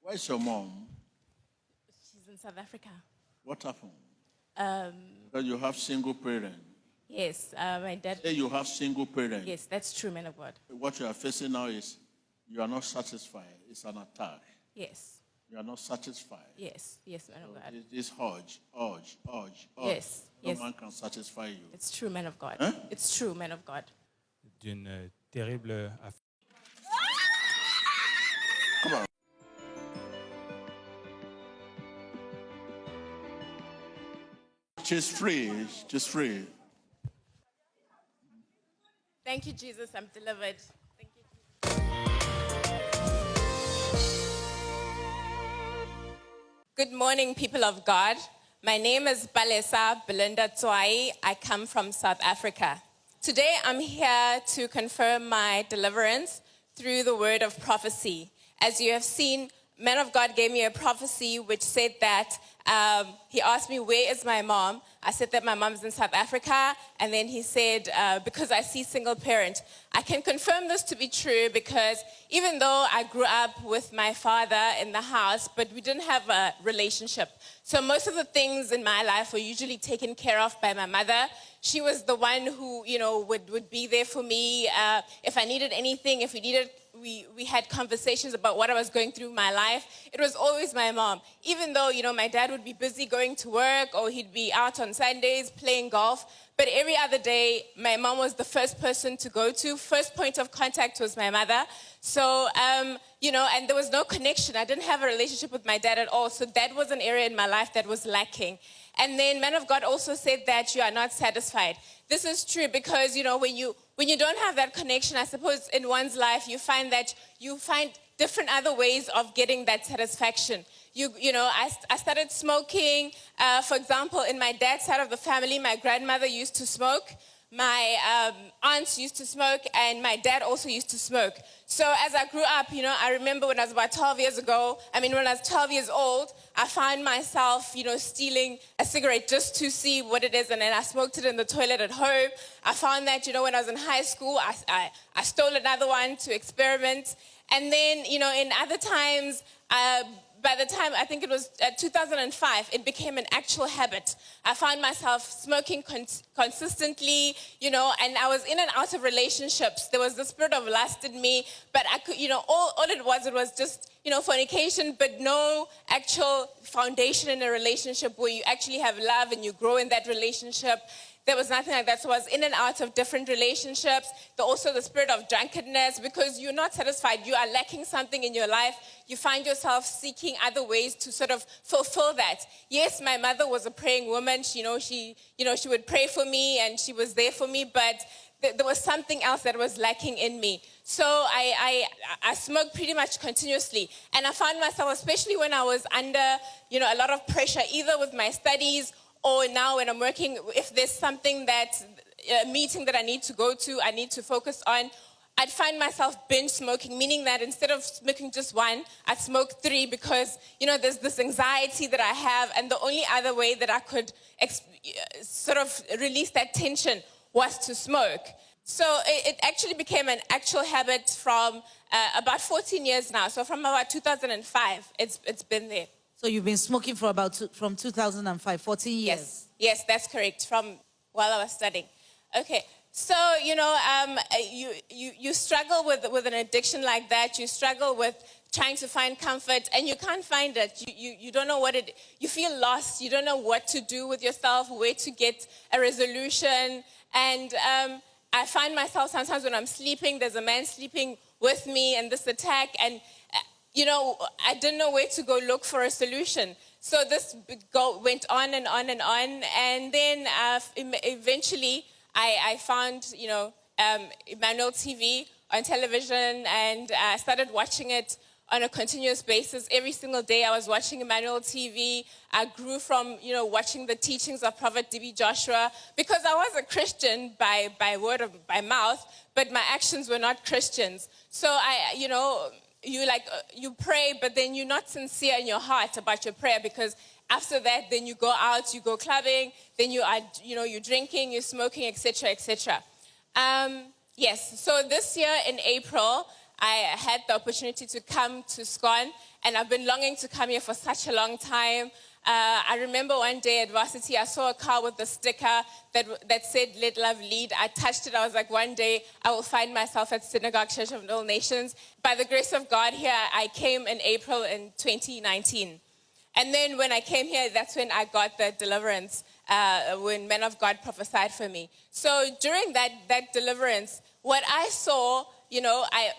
Where's your mom? She's in South Africa. What happened? Because you have single parent. Yes, my dad. Say you have single parent. Yes, that's true, man of God. What you are facing now is you are not satisfied. It's an attack. Yes. You are not satisfied. Yes, man of God. This urge. Yes, No yes. man can satisfy you. It's true, man of God. Huh? It's true, man of God. D'une terrible affaire. Come on. She's free. She's free. Thank you, Jesus. I'm delivered. Thank you, Good morning, people of God. My name is Palesa Belinda Tswai. I come from South Africa. Today, I'm here to confirm my deliverance through the word of prophecy. As you have seen, man of God gave me a prophecy which said that he asked me, where is my mom? I said that my mom's in South Africa. And then he said, because I see single parent. I can confirm this to be true because even though I grew up with my father in the house, but we didn't have a relationship. So most of the things in my life were usually taken care of by my mother. She was the one who, would be there for me. If I needed anything, if we had conversations about what I was going through in my life. It was always my mom. Even though, my dad would be busy going to work or he'd be out on Sundays playing golf. But every other day, my mom was the first person to go to. First point of contact was my mother. So, and there was no connection. I didn't have a relationship with my dad at all. So that was an area in my life that was lacking. And then man of God also said that you are not satisfied. This is true because, when you don't have that connection, I suppose in one's life, you find that you find different other ways of getting that satisfaction. I started smoking. For example, in my dad's side of the family, my grandmother used to smoke. My aunts used to smoke, and my dad also used to smoke. So as I grew up, I remember when I was about 12 years old, I found myself, stealing a cigarette just to see what it is, and then I smoked it in the toilet at home. I found that, when I was in high school, I stole another one to experiment. And then, in other times, by the time, I think it was 2005, it became an actual habit. I found myself smoking consistently, and I was in and out of relationships. There was the spirit of lust in me, but I could, all it was just, fornication, but no actual foundation in a relationship where you actually have love and you grow in that relationship. There was nothing like that. So I was in and out of different relationships. Also the spirit of drunkenness, because you're not satisfied. You are lacking something in your life. You find yourself seeking other ways to sort of fulfill that. Yes, my mother was a praying woman. She would pray for me and she was there for me, but there was something else that was lacking in me. So I smoked pretty much continuously. And I found myself, especially when I was under, a lot of pressure, either with my studies or now when I'm working, if there's something a meeting that I need to go to, I need to focus on, I'd find myself binge smoking, meaning that instead of smoking just one, I'd smoke 3 because, there's this anxiety that I have, and the only other way that I could sort of release that tension was to smoke. So it actually became an actual habit from about 14 years now. So from about 2005, it's been there. So you've been smoking from 2005, 14 years? Yes, that's correct, from while I was studying. Okay, so, you struggle with an addiction like that. You struggle with trying to find comfort, and you can't find it. You don't know you feel lost. You don't know what to do with yourself, where to get a resolution. And I find myself sometimes when I'm sleeping, there's a man sleeping with me and this attack, and I didn't know where to go look for a solution. So this went on and on and on. And then eventually I found, Emmanuel TV on television, and I started watching it on a continuous basis. Every single day I was watching Emmanuel TV. I grew from, watching the teachings of Prophet D.B. Joshua, because I was a Christian by word of by mouth, but my actions were not Christians. So you pray, but then you're not sincere in your heart about your prayer, because after that, then you go out, you go clubbing, then you're drinking, you're smoking, etc., etc. Yes, so this year in April, I had the opportunity to come to SCON, and I've been longing to come here for such a long time. I remember one day at varsity, I saw a car with a sticker that said, "Let Love Lead." I touched it. I was like, one day I will find myself at Synagogue Church of All Nations. By the grace of God here, I came in April in 2019. And then when I came here, that's when I got the deliverance, when men of God prophesied for me. So during that deliverance, what I saw,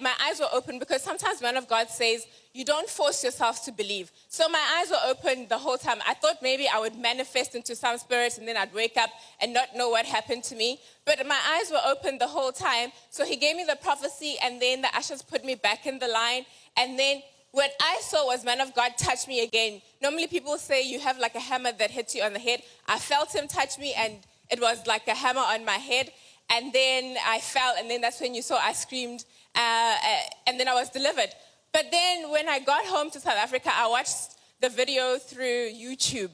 my eyes were open, because sometimes man of God says, you don't force yourself to believe. So my eyes were open the whole time. I thought maybe I would manifest into some spirit and then I'd wake up and not know what happened to me. But my eyes were open the whole time. So he gave me the prophecy, and then the ushers put me back in the line. And then what I saw was man of God touch me again. Normally people say you have like a hammer that hits you on the head. I felt him touch me, and it was like a hammer on my head. And then I fell, and then that's when you saw I screamed, and then I was delivered. But then when I got home to South Africa, I watched the video through YouTube.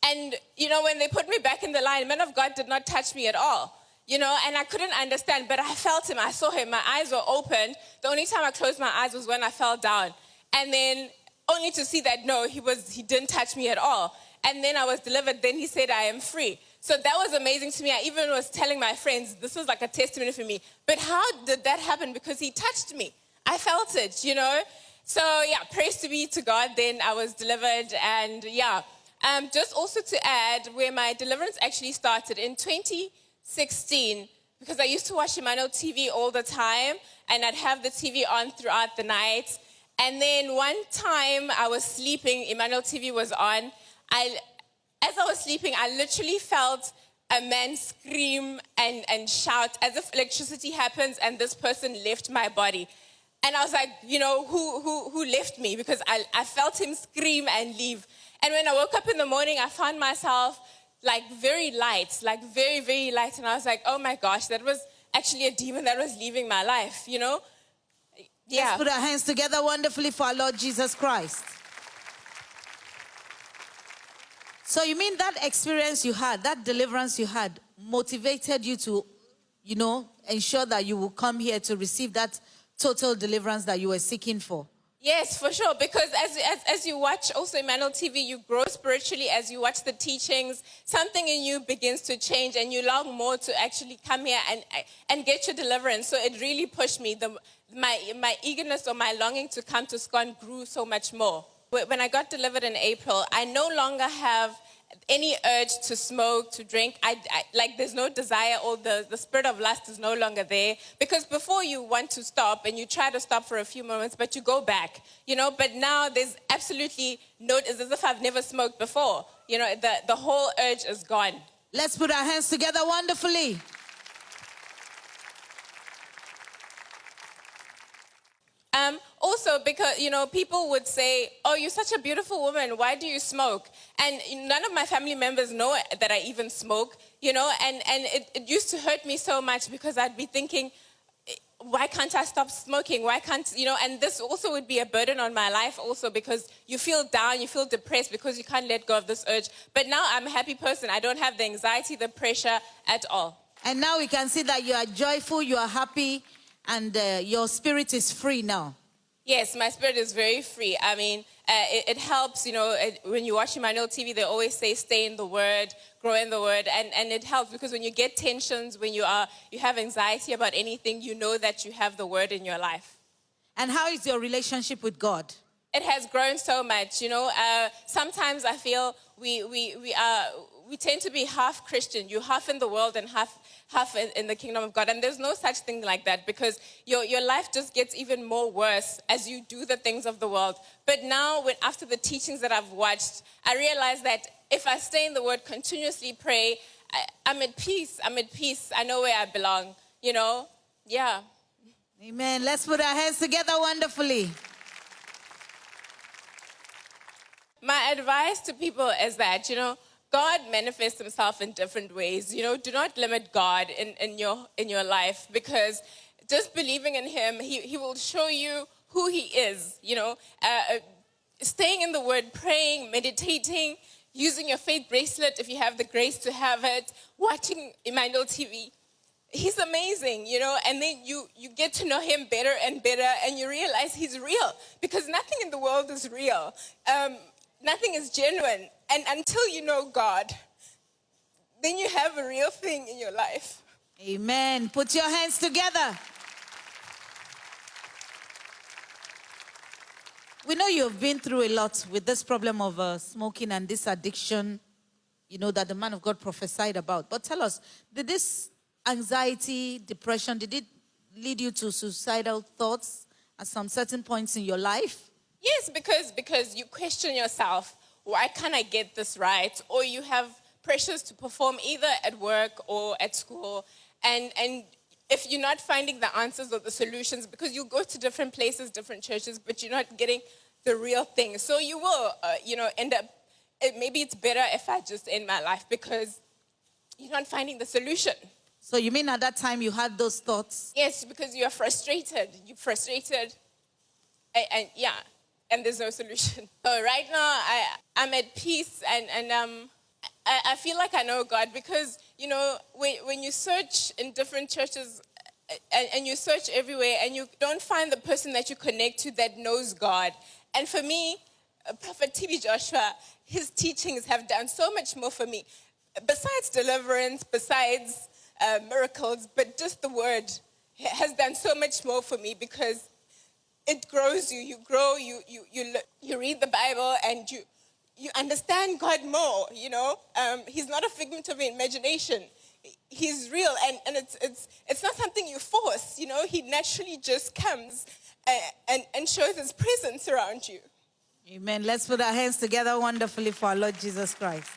And, when they put me back in the line, man of God did not touch me at all. And I couldn't understand, but I felt him, I saw him, my eyes were opened. The only time I closed my eyes was when I fell down. And then only to see that, no, he didn't touch me at all. And then I was delivered. Then he said, I am free. So that was amazing to me. I even was telling my friends, this was like a testimony for me. But how did that happen? Because he touched me. I felt it, So, praise to be to God. Then I was delivered. And, just also to add, where my deliverance actually started in 2016, because I used to watch Emmanuel TV all the time, and I'd have the TV on throughout the night. And then one time I was sleeping, Emmanuel TV was on. As I was sleeping, I literally felt a man scream and shout as if electricity happens, and this person left my body. And I was like, who left me? Because I felt him scream and leave. And when I woke up in the morning, I found myself like very light, like very, very light. And I was like, oh my gosh, that was actually a demon that was leaving my life, Yeah. Let's put our hands together wonderfully for our Lord Jesus Christ. So you mean that experience you had, that deliverance you had, motivated you to, ensure that you will come here to receive that total deliverance that you were seeking for? Yes, for sure. Because as you watch also Emmanuel TV, you grow spiritually. As you watch the teachings, something in you begins to change, and you long more to actually come here and get your deliverance. So it really pushed me. My eagerness or my longing to come to SCON grew so much more. When I got delivered in April, I no longer have any urge to smoke, to drink. There's no desire, or the spirit of lust is no longer there. Because before you want to stop, and you try to stop for a few moments, but you go back, But now there's absolutely it's as if I've never smoked before. The whole urge is gone. Let's put our hands together wonderfully. Also, because, people would say, oh, you're such a beautiful woman. Why do you smoke? And none of my family members know that I even smoke, and it used to hurt me so much, because I'd be thinking, why can't I stop smoking? Why can't, and this also would be a burden on my life also, because you feel down, you feel depressed because you can't let go of this urge. But now I'm a happy person. I don't have the anxiety, the pressure at all. And now we can see that you are joyful, you are happy, and your spirit is free now. Yes, my spirit is very free. I mean, it helps, when you watch Emmanuel TV, they always say, stay in the Word, grow in the Word. And it helps, because when you get tensions, when you have anxiety about anything, you know that you have the Word in your life. And how is your relationship with God? It has grown so much, Sometimes I feel we tend to be half Christian. You're half in the world and half in the kingdom of God. And there's no such thing like that, because your life just gets even more worse as you do the things of the world. But now, after the teachings that I've watched, I realize that if I stay in the Word, continuously pray, I'm at peace. I know where I belong, Yeah. Amen. Let's put our hands together wonderfully. My advice to people is that, God manifests himself in different ways. Do not limit God in your life, because just believing in him, he will show you who he is. Staying in the Word, praying, meditating, using your faith bracelet if you have the grace to have it, watching Emmanuel TV. he's amazing, you know, and then you get to know him better and better, and you realize he's real, because nothing in the world is real. Nothing is genuine. And until you know God, then you have a real thing in your life. Amen. Put your hands together. We know you've been through a lot with this problem of smoking and this addiction, you know, that the man of God prophesied about. But tell us, did this anxiety, depression, did it lead you to suicidal thoughts at some certain points in your life? Yes, because you question yourself, why can't I get this right? Or you have pressures to perform either at work or at school. And if you're not finding the answers or the solutions, because you go to different places, different churches, but you're not getting the real thing. So you will, end up, maybe it's better if I just end my life, because you're not finding the solution. So you mean at that time you had those thoughts? Yes, because you're frustrated. You're frustrated. And there's no solution. So right now, I'm at peace, and I feel like I know God, because, you know, when you search in different churches and you search everywhere and you don't find the person that you connect to that knows God. And for me, Prophet TB Joshua, his teachings have done so much more for me. Besides deliverance, besides miracles, but just the word has done so much more for me, because it grows you. You grow, you read the Bible, and you understand God more, you know. He's not a figment of imagination. He's real, and it's not something you force, you know. He naturally just comes and shows his presence around you. Amen. Let's put our hands together wonderfully for our Lord Jesus Christ.